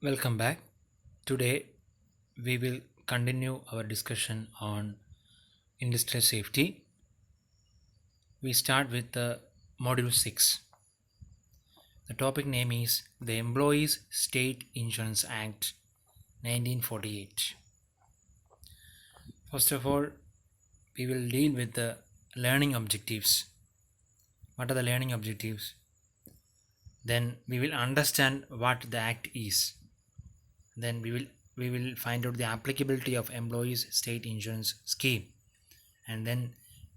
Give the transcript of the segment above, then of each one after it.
Welcome back. Today we will continue our discussion on industrial safety. We start with the module 6. The topic name is the Employees State Insurance Act 1948. First of all, we will deal with the learning objectives. What are the learning objectives? Then we will understand what the act is. Then we will find out the applicability of employees state insurance scheme, and then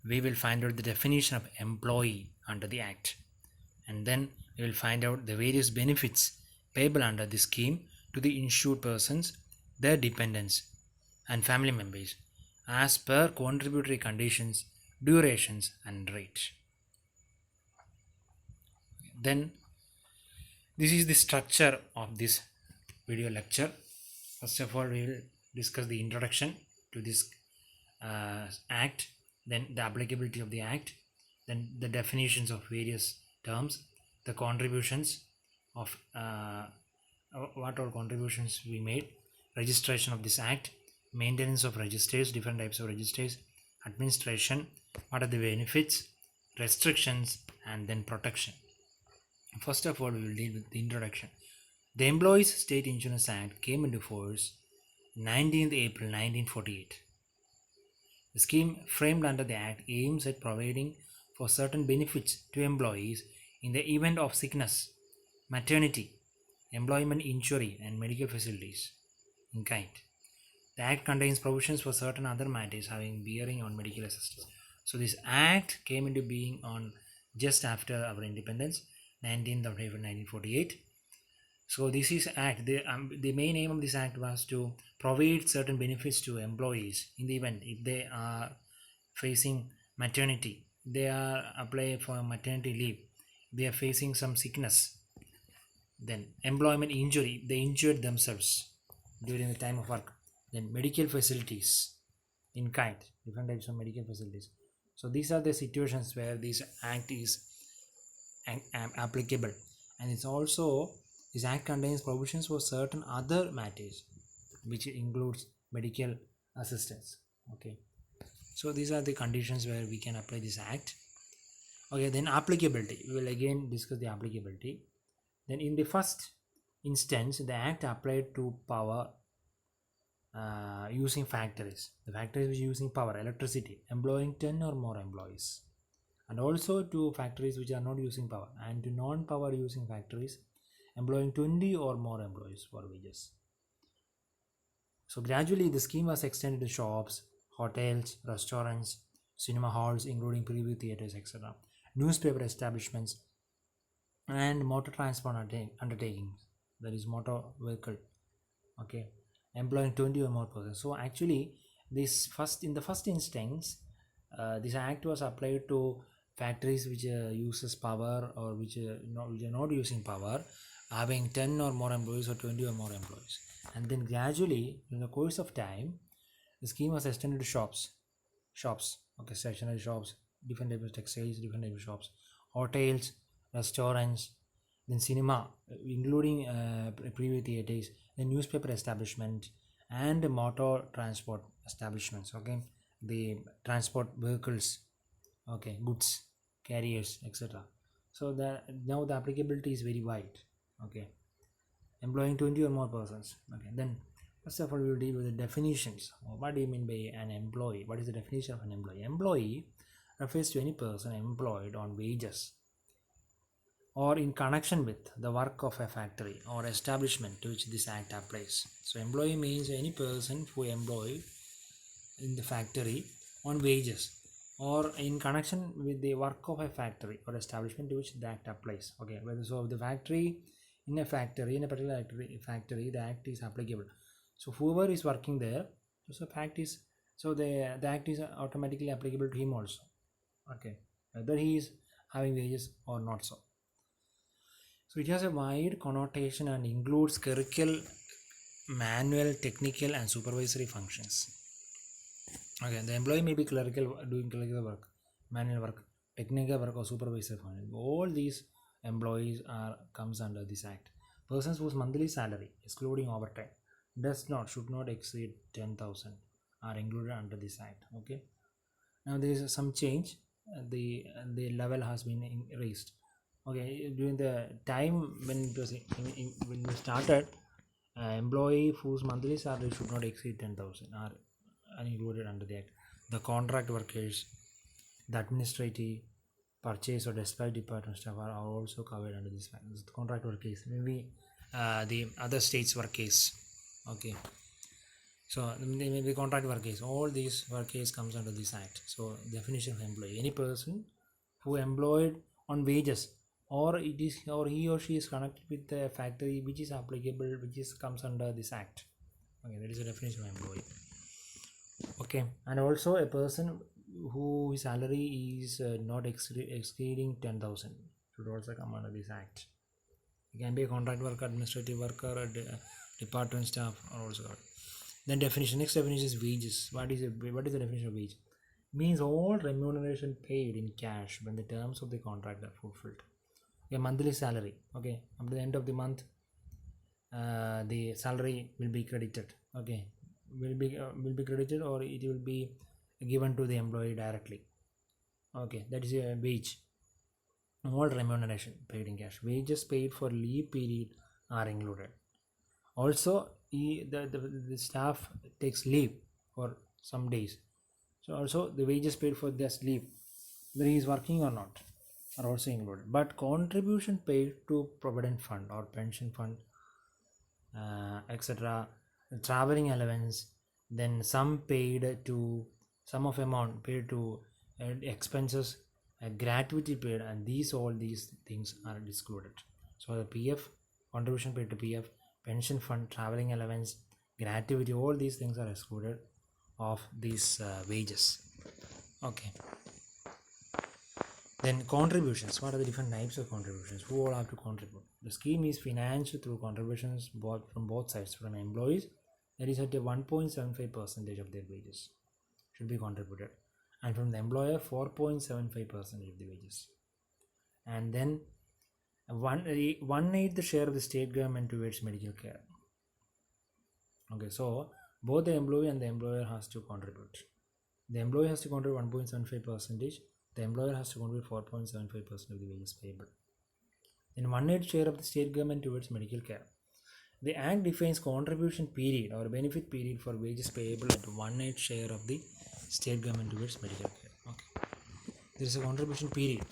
we will find out the definition of employee under the act, and then we will find out the various benefits payable under the scheme to the insured persons, their dependents and family members as per contributory conditions, durations and rates. Then this is the structure of this video lecture. First of all, we will discuss the introduction to this act, then the applicability of the act, then the definitions of various terms, the contributions of what all contributions we made, registration of this act, maintenance of registers, different types of registers, administration, what are the benefits, restrictions and then protection. First of all, we will deal with the introduction. The Employees State Insurance Act came into force 19th April 1948. The scheme framed under the Act aims at providing for certain benefits to employees in the event of sickness, maternity, employment injury and medical facilities in kind. The Act contains provisions for certain other matters having bearing on medical assistance. So this Act came into being on just after our independence, 19th of April 1948. So this is act. The main aim of this act was to provide certain benefits to employees in the event if they are facing maternity, they are applying for maternity leave, they are facing some sickness, then employment injury, they injured themselves during the time of work, then medical facilities in kind, different types of medical facilities. So these are the situations where this act is applicable, and it's also this act contains provisions for certain other matters which includes medical assistance. Okay, so these are the conditions where we can apply this act. Okay, then applicability, we will again discuss the applicability. Then in the first instance, the act applied to power using factories, the factories which using power, electricity, employing 10 or more employees, and also to factories which are not using power, and to non-power using factories employing 20 or more employees for wages. So gradually the scheme was extended to shops, hotels, restaurants, cinema halls including preview theaters, etc., newspaper establishments and motor transport undertakings, that is motor vehicle, okay, employing 20 or more persons. So actually this in the first instance, this act was applied to factories which uses power or which are not using power, having 10 or more employees or 20 or more employees. And then gradually in the course of time, the scheme was extended to shops, okay, stationery shops, different types of textiles, different types of shops, hotels, restaurants, then cinema including preview theaters, then newspaper establishment and motor transport establishments, okay, the transport vehicles, okay, goods carriers, etc. So now the applicability is very wide, okay, employing 20 or more persons. Okay, then first of all we will deal with the definitions. What do you mean by an employee? What is the definition of an employee? Employee refers to any person employed on wages or in connection with the work of a factory or establishment to which this act applies. So employee means any person who employed in the factory on wages or in connection with the work of a factory or establishment to which the act applies. Okay, so the factory, in a particular factory, the act is applicable. So whoever is working there, so the act is automatically applicable to him also. Okay, whether he is having wages or not so. So it has a wide connotation and includes clerical, manual, technical and supervisory functions. Okay, the employee may be clerical, doing clerical work, manual work, technical work or supervisory function. All these employees comes under this act. Persons whose monthly salary, excluding overtime, should not exceed 10,000 are included under this act. Okay. Now there is some change. The level has been raised. Okay, during the time when it was when we started, employee whose monthly salary should not exceed 10,000 are included under the act. The contract workers, the administrative, purchase or dispatch department staff are also covered under this act. The contract workers, maybe the other states workers. Okay. So maybe contract workers, all these workers comes under this act. So definition of employee: any person who employed on wages, or he or she is connected with the factory which is applicable, comes under this act. Okay, that is the definition of employee. Okay, and also a person whose salary is not exceeding 10,000 should also come under this act. It can be a contract worker, administrative worker, or department staff are also covered. Then definition. Next definition is wages. What is the definition of wage? Means all remuneration paid in cash when the terms of the contract are fulfilled. A monthly salary. Okay, up to the end of the month, the salary will be credited. Okay, will be credited, or it will be given to the employee directly. Okay, that is a wage. All remuneration paid in cash. Wages paid for leave period are included. Also, the staff takes leave for some days, so also the wages paid for this leave, whether he is working or not, are also included. But contribution paid to provident fund or pension fund, etc., traveling allowance, then some of amount paid to expenses, gratuity paid, and all these things are excluded. So the PF, contribution paid to PF, pension fund, traveling allowance, gratuity, all these things are excluded of these wages. Okay. Then contributions. What are the different types of contributions? Who all have to contribute? The scheme is financed through contributions from both sides. From employees, that is at a 1.75% of their wages should be contributed, and from the employer 4.75% of the wages, and then 1/8 the share of the state government towards medical care. Okay, so both the employee and the employer has to contribute. The employee has to contribute 1.75%. The employer has to contribute 4.75% of the wages payable. Then 1/8 share of the state government towards medical care. The Act defines contribution period or benefit period for wages payable at 1/8 share of the state government towards medical care. Okay, there is a contribution period.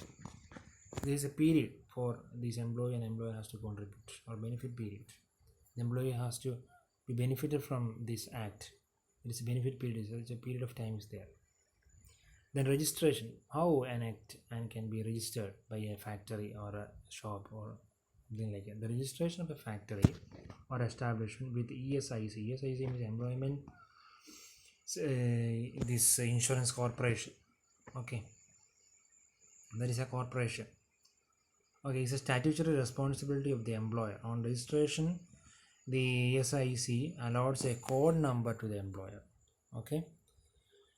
There is a period for this employee and employer has to contribute, or benefit period. The employee has to be benefited from this act. It is a benefit period, so it's a period of time is there. Then registration, how an act and can be registered by a factory or a shop or something like that. The registration of a factory or establishment with ESIC. ESIC means employment this insurance corporation. Okay, that is a corporation. Okay, it's a statutory responsibility of the employer. On registration, the ESIC allows a code number to the employer. Okay,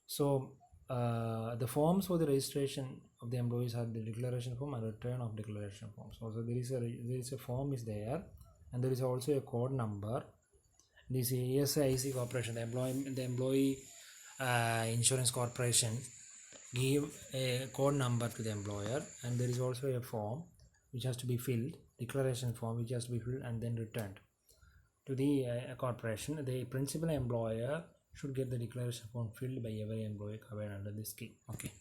so the forms for the registration of the employees are the declaration form and return of declaration forms. Also, there is a form is there, and there is also a code number. This ESIC corporation, the employee insurance corporation, give a code number to the employer, and there is also a form which has to be filled, declaration form which has to be filled and then returned to the corporation. The principal employer should get the declaration form filled by every employee covered under this scheme. Okay,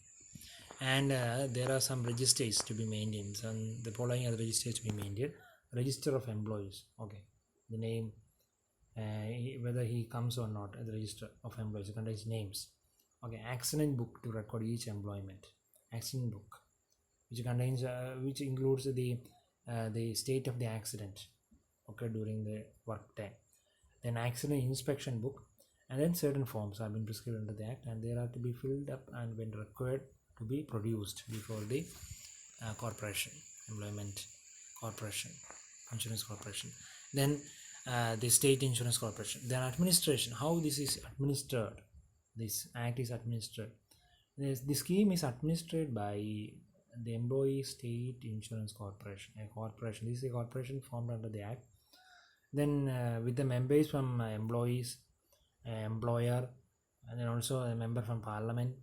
and there are some registers to be maintained, and the following are the registers to be maintained. Register of employees. Okay, the name, whether he comes or not, the register of employees, it contains names. Okay, accident book to record each employment. Accident book, which contains which includes the state of the accident occurred during the work time. Then accident inspection book, and then certain forms have been prescribed under the act, and they are to be filled up and when required to be produced before the corporation, employment corporation, insurance corporation. Then the state insurance corporation. Then administration, how this is administered. This act is administered. The scheme is administered by the employee state insurance corporation. A corporation. This is a corporation formed under the act, Then with the members from employees, employer, and then also a member from parliament,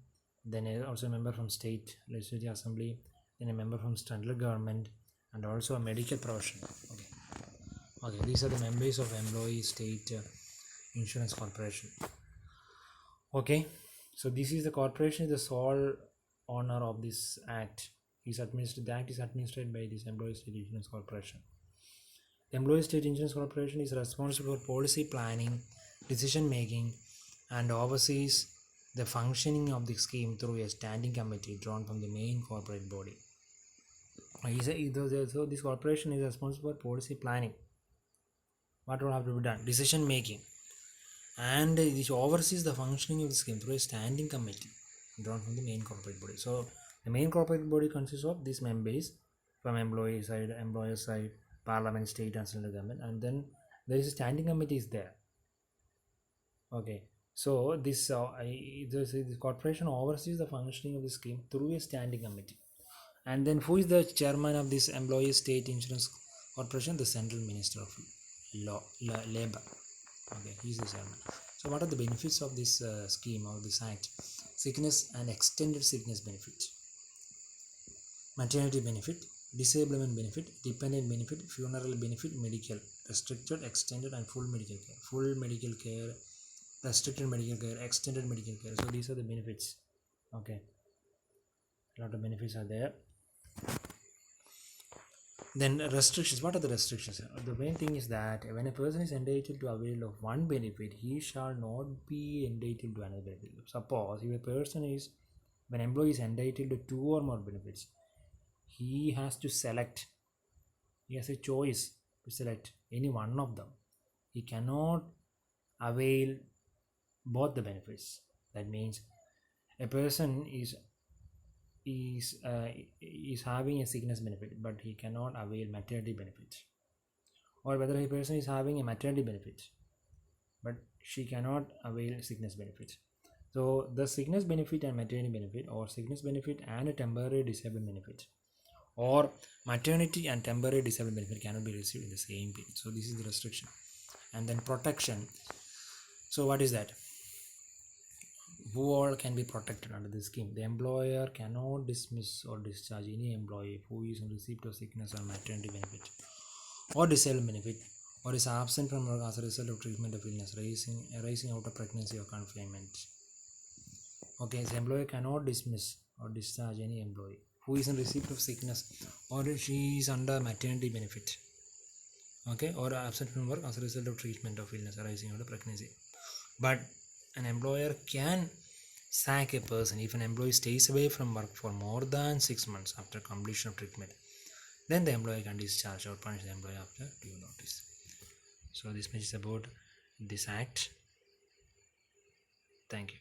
then also a member from state legislative assembly, then a member from central government, and also a medical profession. Okay, these are the members of employee state insurance corporation. Okay, so this is the corporation is the sole owner of this act. The act is administered by this employee state insurance corporation. The employee state insurance corporation is responsible for policy planning, decision making, and oversees the functioning of the scheme through a standing committee drawn from the main corporate body. So this corporation is responsible for policy planning. What will have to be done? Decision making. And this oversees the functioning of the scheme through a standing committee drawn from the main corporate body. So the main corporate body consists of these members from employee side, employer side, parliament, state and central government, and then there is a standing committee is there. Okay, so this corporation oversees the functioning of the scheme through a standing committee. And then who is the chairman of this employee state insurance corporation? The central minister of labor. Okay, he is the chairman. So what are the benefits of this scheme or this act? Sickness and extended sickness benefit, maternity benefit, disablement benefit, dependent benefit, funeral benefit, medical, restricted, extended and full medical care, restricted medical care, extended medical care. So these are the benefits. Okay, a lot of benefits are there. Then restrictions. What are the restrictions? The main thing is that when a person is entitled to avail of one benefit, he shall not be entitled to another benefit. Suppose if a person is, when employee is entitled to two or more benefits, he has to select. He has a choice to select any one of them. He cannot avail both the benefits. That means a person is having a sickness benefit, but he cannot avail maternity benefit. Or whether a person is having a maternity benefit, but she cannot avail sickness benefit. So the sickness benefit and maternity benefit, or sickness benefit and a temporary disability benefit, or maternity and temporary disability benefit cannot be received in the same period. So this is the restriction. And then protection. So what is that? Who all can be protected under this scheme? The employer cannot dismiss or discharge any employee who is in receipt of sickness or maternity benefit or disability benefit, or is absent from work as a result of treatment of illness arising out of pregnancy or confinement. Okay, the employer cannot dismiss or discharge any employee who is in receipt of sickness or she is under maternity benefit, okay, or absent from work as a result of treatment of illness arising out of pregnancy. But an employer can sack a person if an employee stays away from work for more than 6 months after completion of treatment. Then the employer can discharge or punish the employee after due notice. So this much is about this act. Thank you.